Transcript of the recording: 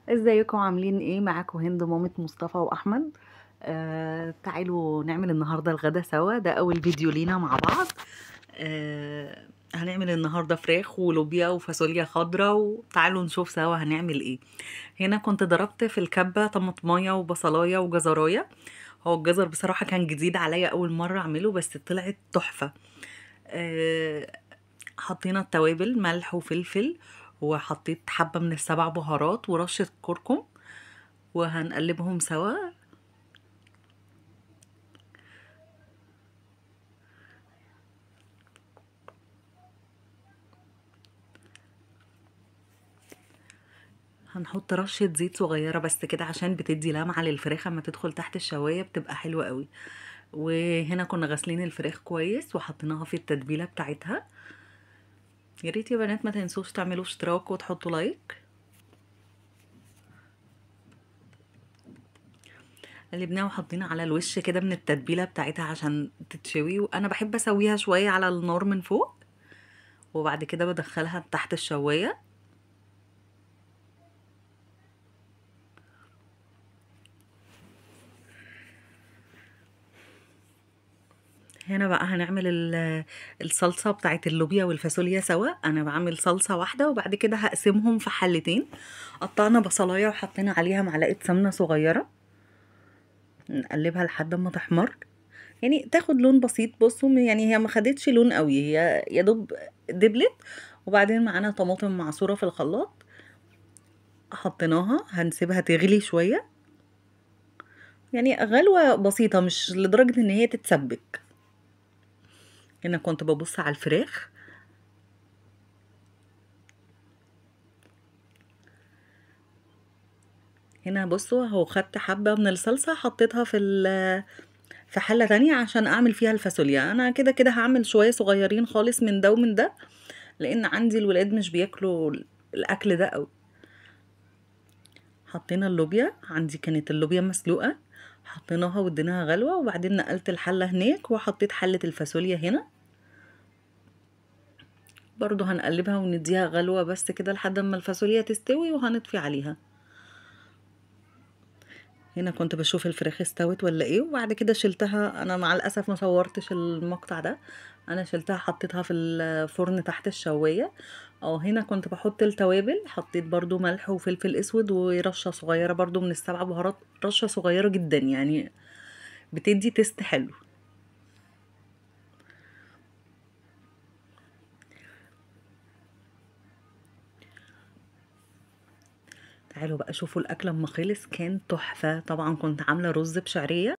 ازيكم عاملين ايه؟ معاكم هند مامة مصطفى واحمد. تعالوا نعمل النهارده الغدا سوا. ده اول فيديو لينا مع بعض. هنعمل النهارده فراخ ولوبيا وفاصوليا خضراء، وتعالوا نشوف سوا هنعمل ايه. هنا كنت ضربت في الكبة طماطمايه وبصلايه وجزرايه. هو الجزر بصراحة كان جديد عليا اول مرة اعمله، بس طلعت تحفة. آه، حطينا التوابل ملح وفلفل، وحطيت حبة من السبع بهارات ورشة كركم، وهنقلبهم سوا. هنحط رشة زيت صغيرة بس كده عشان بتدي لمعة للفراخ اما تدخل تحت الشواية بتبقى حلوة قوي. وهنا كنا غاسلين الفراخ كويس وحطيناها في التتبيلة بتاعتها. يا ريت يا بنات ما تنسوش تعملوا اشتراك وتحطوا لايك. قلبناها وحطينا على الوش كده من التتبيلة بتاعتها عشان تتشوي، وانا بحب اسويها شوية على النار من فوق، وبعد كده بدخلها تحت الشواية. هنا بقى هنعمل الصلصة بتاعت اللوبيا والفاصوليا سوا. انا بعمل صلصة واحدة وبعد كده هقسمهم في حلتين. قطعنا بصلاية وحطينا عليها معلقة سمنة صغيرة، نقلبها لحد ما تحمر، يعني تاخد لون بسيط. بصوا يعني هي ما خدتش لون قوي، هي يا دوب دبلت. وبعدين معانا طماطم معصورة في الخلاط، حطيناها هنسيبها تغلي شوية، يعني غلوة بسيطة مش لدرجة ان هي تتسبك. هنا كنت ببص على الفراخ. هنا بصوا اهو خدت حبة من الصلصة حطيتها في حلة تانية عشان اعمل فيها الفاصوليا. انا كده كده هعمل شوية صغيرين خالص من ده ومن ده، لان عندي الولاد مش بياكلوا الاكل ده قوي. حطينا اللوبيا، عندي كانت اللوبيا مسلوقة، حطيناها واديناها غلوة، وبعدين نقلت الحلة هناك وحطيت حلة الفاصوليا هنا. برضو هنقلبها ونديها غلوة بس كده لحد ما الفاصوليا تستوي وهنطفي عليها. هنا كنت بشوف الفراخ استوت ولا ايه، وبعد كده شلتها. انا مع الاسف ما صورتش المقطع ده، انا شلتها حطيتها في الفرن تحت الشوايه. اه هنا كنت بحط التوابل، حطيت برضو ملح وفلفل اسود ورشه صغيره برضو من السبع بهارات، رشه صغيره جدا يعني بتدي تيست حلو. تعالوا بقى شوفوا الاكل لما خلص كان تحفه. طبعا كنت عامله رز بشعريه.